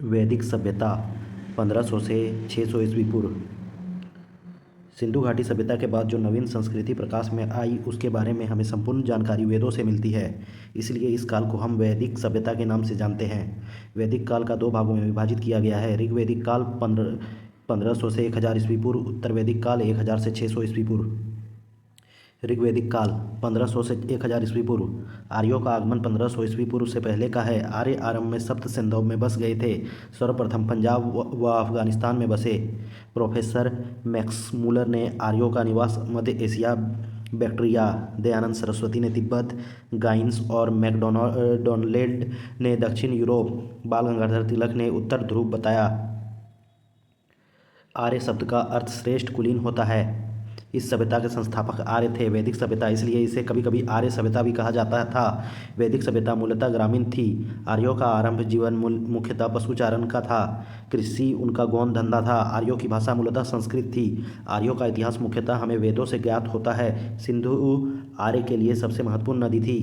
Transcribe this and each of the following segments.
वैदिक सभ्यता 1500 से 600 ईस्वी पूर्व। सिंधु घाटी सभ्यता के बाद जो नवीन संस्कृति प्रकाश में आई उसके बारे में हमें संपूर्ण जानकारी वेदों से मिलती है। इसलिए इस काल को हम वैदिक सभ्यता के नाम से जानते हैं। वैदिक काल का दो भागों में विभाजित किया गया है। ऋग्वैदिक काल 1500 से 1000 ईस्वी पूर्व, उत्तर वैदिक काल 1000 से 600 ईस्वी पूर्व। ऋग्वैदिक काल 1500 से 1000 ईस्वी पूर्व। आर्यों का आगमन 1500 ईस्वी पूर्व से पहले का है। आर्य आरंभ में सप्त सिंधु में बस गए थे। सर्वप्रथम पंजाब व अफगानिस्तान में बसे। प्रोफेसर मैक्समूलर ने आर्यों का निवास मध्य एशिया, बैक्ट्रिया, दयानंद सरस्वती ने तिब्बत, गाइन्स और मैकडोनाल्ड ने दक्षिण यूरोप, बाल गंगाधर तिलक ने उत्तर ध्रुव बताया। आर्य शब्द का अर्थ श्रेष्ठ, कुलीन होता है। इस सभ्यता के संस्थापक आर्य थे। वैदिक सभ्यता, इसलिए इसे कभी कभी आर्य सभ्यता भी कहा जाता था। वैदिक सभ्यता मूलतः ग्रामीण थी। आर्यों का आरंभ जीवन मुख्यतः पशुचारण का था। कृषि उनका गौण धंधा था। आर्यों की भाषा मूलतः संस्कृत थी। आर्यों का इतिहास मुख्यतः हमें वेदों से ज्ञात होता है। सिंधु आर्य के लिए सबसे महत्वपूर्ण नदी थी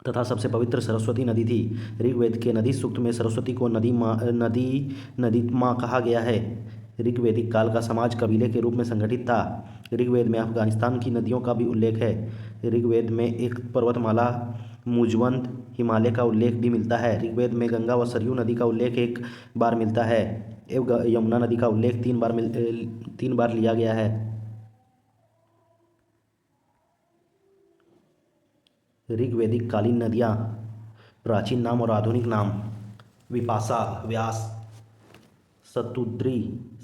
तथा सबसे पवित्र सरस्वती नदी थी। ऋग्वेद के नदी सूक्त में सरस्वती को नदी माँ कहा गया है। ऋग्वैदिक काल का समाज कबीले के रूप में संगठित था। ऋग्वेद में अफगानिस्तान की नदियों का भी उल्लेख है। ऋग्वेद में एक पर्वतमाला मुजवंत हिमालय का उल्लेख भी मिलता है। ऋग्वेद में गंगा व सरयू नदी का उल्लेख एक बार मिलता है एवं यमुना नदी का उल्लेख 3 बार लिया गया है। ऋग्वैदिक कालीन नदियाँ। प्राचीन नाम और आधुनिक नाम: विपाशा, व्यास, सतुद्री,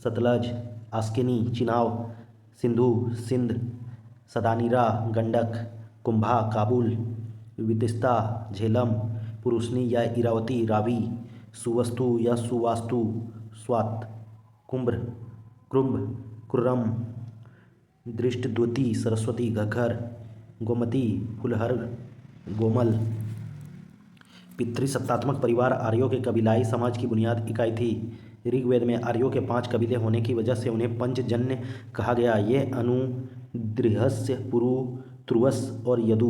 सतलज, आस्किनी, चिनाब, सिंधु, सिंध, सदानीरा, गंडक, कुंभा, काबुल, वितिस्ता, झेलम, पुरुषनी या इरावती, रावी, सुवस्तु या सुवास्तु, स्वात, कुंभ, कृंभ, कुर्रम, दृष्टद्युति, सरस्वती, घग्गर, गोमती, फुलहर, गोमल। पितृसत्तात्मक परिवार आर्यों के कबीलाई समाज की बुनियाद इकाई थी। ऋग्वेद में आर्यों के 5 कबीले होने की वजह से उन्हें पंचजन्य कहा गया। ये अनु, दृहस्य, पुरु, त्रुवस और यदु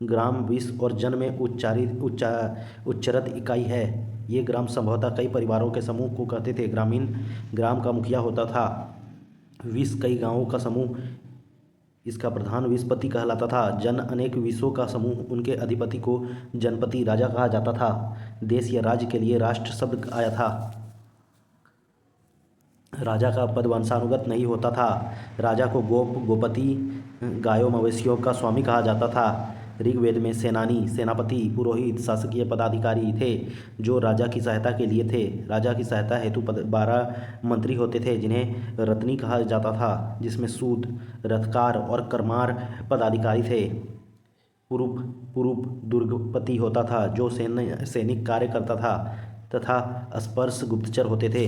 ग्राम, विष और जन में उच्चरत इकाई है। ये ग्राम संभवतः कई परिवारों के समूह को कहते थे। ग्रामीण ग्राम का मुखिया होता था। विष कई गांवों का समूह, इसका प्रधान विषपति कहलाता था। जन अनेक विषों का समूह, उनके अधिपति को जनपति, राजा कहा जाता था। देश या राज्य के लिए राष्ट्र शब्द आया था। राजा का पद वंशानुगत नहीं होता था। राजा को गोपति, गायों मवेशियों का स्वामी कहा जाता था। ऋग्वेद में सेनानी, सेनापति, पुरोहित, शासकीय पदाधिकारी थे जो राजा की सहायता के लिए थे। राजा की सहायता हेतु 12 मंत्री होते थे जिन्हें रत्नी कहा जाता था, जिसमें सूत, रथकार और करमार पदाधिकारी थे। पुरुप दुर्गपति होता था जो सैनिक कार्य करता था तथा स्पर्श गुप्तचर होते थे।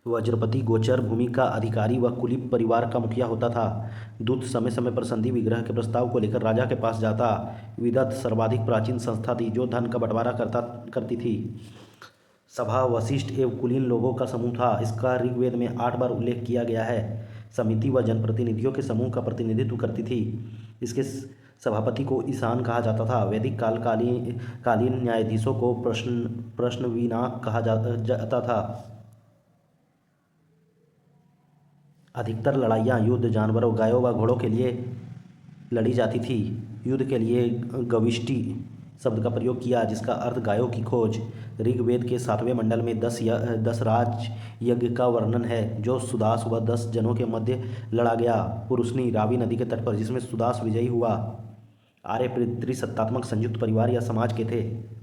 वज्रपति गोचर भूमि का अधिकारी व कुलीन परिवार का मुखिया होता था। दूत समय समय पर संधि विग्रह के प्रस्ताव को लेकर राजा के पास जाता। विदत सर्वाधिक प्राचीन संस्था थी जो धन का बंटवारा करती थी। सभा वशिष्ठ एवं कुलीन लोगों का समूह था। इसका ऋग्वेद में 8 बार उल्लेख किया गया है। समिति व जनप्रतिनिधियों के समूह का प्रतिनिधित्व करती थी। इसके सभापति को ईशान कहा जाता था। वैदिक कालीन न्यायाधीशों को प्रश्नविनाक कहा जाता था। अधिकतर लड़ाइयाँ युद्ध, जानवरों, गायों व घोड़ों के लिए लड़ी जाती थी। युद्ध के लिए गविष्टि शब्द का प्रयोग किया जिसका अर्थ गायों की खोज। ऋग्वेद के 7वें मंडल में 10 राज यज्ञ का वर्णन है जो सुदास व 10 जनों के मध्य लड़ा गया। पुरुषनी, रावी नदी के तट पर, जिसमें सुदास विजयी हुआ। आर्य पितृसत्तात्मक संयुक्त परिवार या समाज के थे।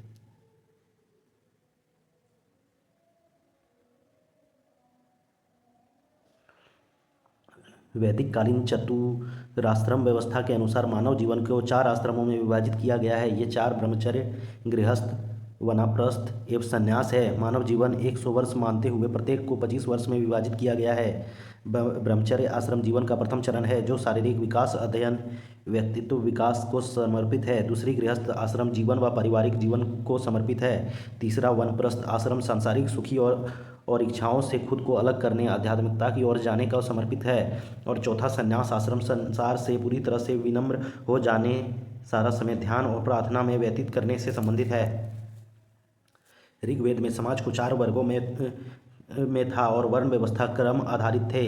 वैदिक कालीन चतुराश्रम व्यवस्था के अनुसार मानव जीवन को 4 आश्रमों में विभाजित किया गया है। ये 4 ब्रह्मचर्य, गृहस्थ, वानप्रस्थ एवं संन्यास है। मानव जीवन 100 वर्ष मानते हुए प्रत्येक को 25 वर्ष में विभाजित किया गया है। ब्रह्मचर्य आश्रम जीवन का प्रथम चरण है जो शारीरिक विकास, अध्ययन, व्यक्तित्व विकास को समर्पित है। दूसरी गृहस्थ आश्रम जीवन व पारिवारिक जीवन को समर्पित है। तीसरा वानप्रस्थ आश्रम सांसारिक सुखी और इच्छाओं से खुद को अलग करने, आध्यात्मिकता की ओर जाने का समर्पित है। और चौथा संन्यास आश्रम संसार से पूरी तरह से विनम्र हो जाने, सारा समय ध्यान और प्रार्थना में व्यतीत करने से संबंधित है। ऋग्वेद में समाज को 4 वर्गों में था और वर्ण व्यवस्था क्रम आधारित थे।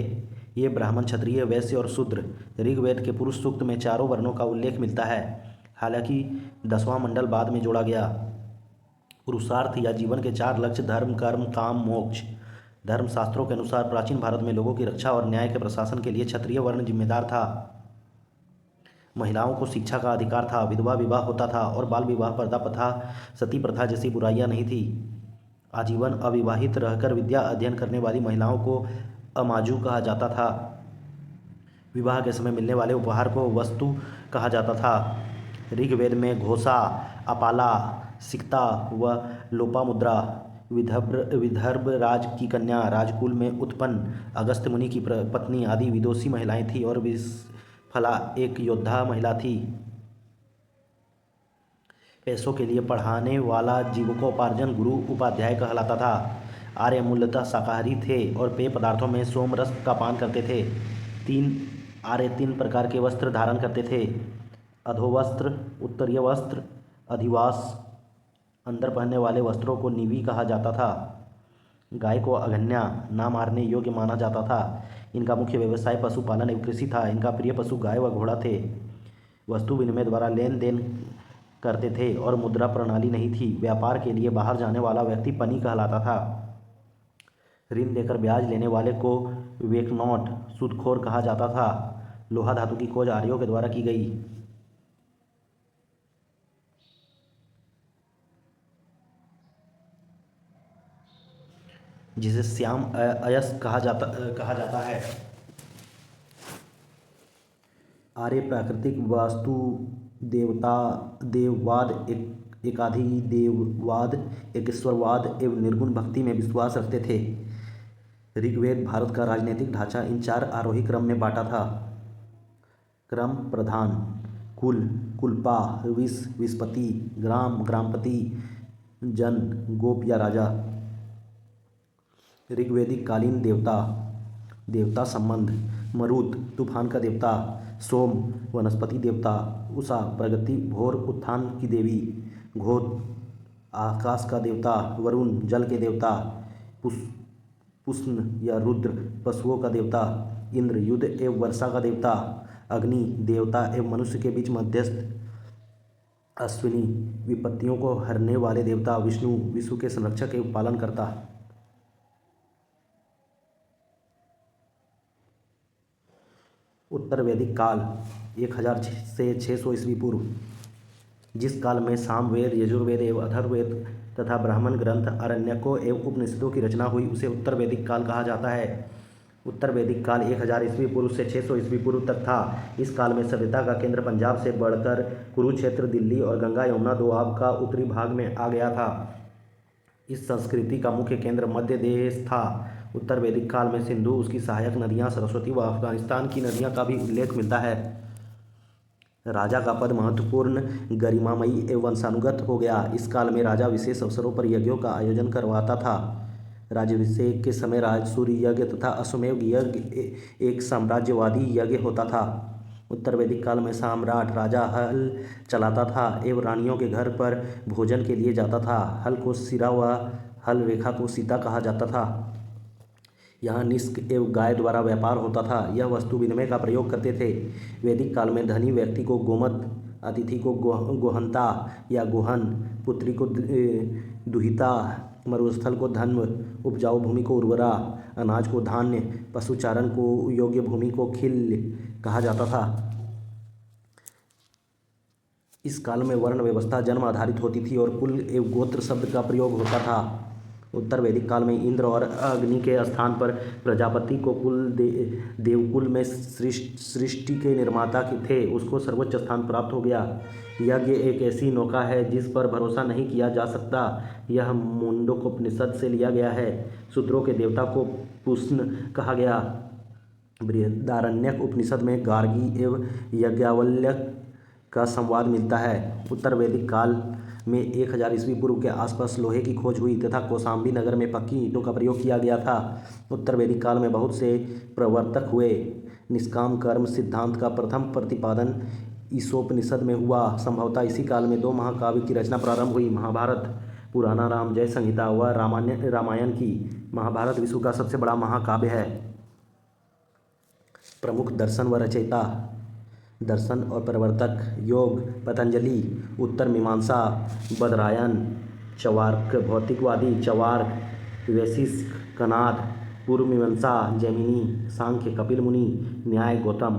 ये ब्राह्मण, क्षत्रिय, वैश्य और शूद्र। ऋग्वेद के पुरुष सूक्त में चारों वर्णों का उल्लेख मिलता है, हालांकि 10वां मंडल बाद में जोड़ा गया। पुरुषार्थ या जीवन के 4 लक्ष्य धर्म, कर्म, काम, मोक्ष। धर्मशास्त्रों के अनुसार प्राचीन भारत में लोगों की रक्षा और न्याय के प्रशासन के लिए क्षत्रिय वर्ण जिम्मेदार था। महिलाओं को शिक्षा का अधिकार था, विधवा विवाह होता था और बाल विवाह, पर्दा प्रथा, सती प्रथा जैसी बुराइयां नहीं थी। आजीवन अविवाहित रहकर विद्या अध्ययन करने वाली महिलाओं को अमाजू कहा जाता था। विवाह के समय मिलने वाले उपहार को वस्तु कहा जाता था। ऋग्वेद में घोषा, अपाला, सिक्ता व लोपामुद्रा, विदर्भ राज की कन्या, राजकुल में उत्पन्न, अगस्त्य मुनि की पत्नी आदि विदुषी महिलाएं थीं और विशफला एक योद्धा महिला थी। पैसों के लिए पढ़ाने वाला जीविकोपार्जन गुरु उपाध्याय कहलाता था। आर्य मूलतः शाकाहारी थे और पेय पदार्थों में सोमरस का पान करते थे। आर्य 3 प्रकार के वस्त्र धारण करते थे: अधोवस्त्र, उत्तरीय वस्त्र, अधिवास। अंदर पहनने वाले वस्त्रों को निवी कहा जाता था। गाय को अघन्या, ना मारने योग्य माना जाता था। इनका मुख्य व्यवसाय पशुपालन एवं कृषि था। इनका प्रिय पशु गाय व घोड़ा थे। वस्तु विनिमय द्वारा लेन देन करते थे और मुद्रा प्रणाली नहीं थी। व्यापार के लिए बाहर जाने वाला व्यक्ति पनी कहलाता था। ऋण देकर ब्याज लेने वाले को वेकनॉट, सूदखोर कहा जाता था। लोहा धातु की खोज आर्यों के द्वारा की गई, जिसे श्याम अयस्क कहा जाता है। आर्य प्राकृतिक वास्तु देवता देववाद, एकाधिदेववाद, एकेश्वरवाद एवं निर्गुण भक्ति में विश्वास रखते थे। ऋग्वेद भारत का राजनीतिक ढांचा इन 4 आरोही क्रम में बांटा था। क्रम प्रधान: कुल, कुलपा, विस्पति, ग्राम, ग्रामपति, जन, गोप या राजा। ऋग्वेदिक कालीन देवता संबंध: मरुत, तूफान का देवता; सोम, वनस्पति देवता; उषा, प्रगति भोर उत्थान की देवी; घोत, आकाश का देवता; वरुण, जल के देवता; पुष्ण या रुद्र, पशुओं का देवता; इंद्र, युद्ध एवं वर्षा का देवता; अग्नि, देवता एवं मनुष्य के बीच मध्यस्थ; अश्विनी, विपत्तियों को हरने वाले देवता; विष्णु, विश्व के संरक्षक एवं पालनकर्ता। उत्तर वैदिक काल 1000 से 600 ईस्वी पूर्व, जिस काल में सामवेद, यजुर्वेद एवं अथर्ववेद तथा ब्राह्मण ग्रंथ, आरण्यकों एवं उपनिषदों की रचना हुई, उसे उत्तर वैदिक काल कहा जाता है। उत्तर वैदिक काल 1000 ईस्वी पूर्व से 600 ईस्वी पूर्व तक था। इस काल में सभ्यता का केंद्र पंजाब से बढ़कर कुरुक्षेत्र, दिल्ली और गंगा यमुना दोआब का उत्तरी भाग में आ गया था। इस संस्कृति का मुख्य केंद्र मध्य देश था। उत्तर वैदिक काल में सिंधु, उसकी सहायक नदियाँ, सरस्वती व अफगानिस्तान की नदियाँ का भी उल्लेख मिलता है। राजा का पद महत्वपूर्ण, गरिमामयी एवं वंशानुगत हो गया। इस काल में राजा विशेष अवसरों पर यज्ञों का आयोजन करवाता था। राज्याभिषेक के समय राजसूय यज्ञ तथा अश्वमेध यज्ञ एक साम्राज्यवादी यज्ञ होता था। उत्तर वैदिक काल में सम्राट राजा हल चलाता था एवं रानियों के घर पर भोजन के लिए जाता था। हल को सिरा व हल रेखा को सीता कहा जाता था। यहाँ निष्क एवं गाय द्वारा व्यापार होता था। यह वस्तु विनिमय का प्रयोग करते थे। वैदिक काल में धनी व्यक्ति को गोमत, अतिथि को गोहंता या गोहन, पुत्री को दुहिता, मरुस्थल को धन्व, उपजाऊ भूमि को उर्वरा, अनाज को धान्य, पशुचारण को योग्य भूमि को खिल कहा जाता था। इस काल में वर्ण व्यवस्था जन्म आधारित होती थी और कुल एवं गोत्र शब्द का प्रयोग होता था। उत्तर वैदिक काल में इंद्र और अग्नि के स्थान पर प्रजापति को देवकुल में सृष्टि के निर्माता थे, उसको सर्वोच्च स्थान प्राप्त हो गया। यज्ञ एक ऐसी नौका है जिस पर भरोसा नहीं किया जा सकता। यह मुंडकोपनिषद से लिया गया है। शूद्रों के देवता को पुष्ण कहा गया। बृहदारण्यक उपनिषद में गार्गी एवं यज्ञवल्क्य का संवाद मिलता है। उत्तर वैदिक काल में 1000 ईस्वी पूर्व के आसपास लोहे की खोज हुई तथा कौशाम्बी नगर में पक्की ईंटों का प्रयोग किया गया था। उत्तर वैदिक काल में बहुत से प्रवर्तक हुए। निष्काम कर्म सिद्धांत का प्रथम प्रतिपादन ईशोपनिषद में हुआ। संभवतः इसी काल में 2 महाकाव्य की रचना प्रारंभ हुई। महाभारत पुराना राम जय संहिता व रामायण की महाभारत विश्व का सबसे बड़ा महाकाव्य है। प्रमुख दर्शन व रचयिता दर्शन और प्रवर्तक योग पतंजलि, उत्तर मीमांसा बदरायन, चवार्क भौतिकवादी चवार्क, वैशेषिक कणाद, पूर्व मीमांसा जैमिनी, सांख्य कपिल मुनि, न्याय गौतम।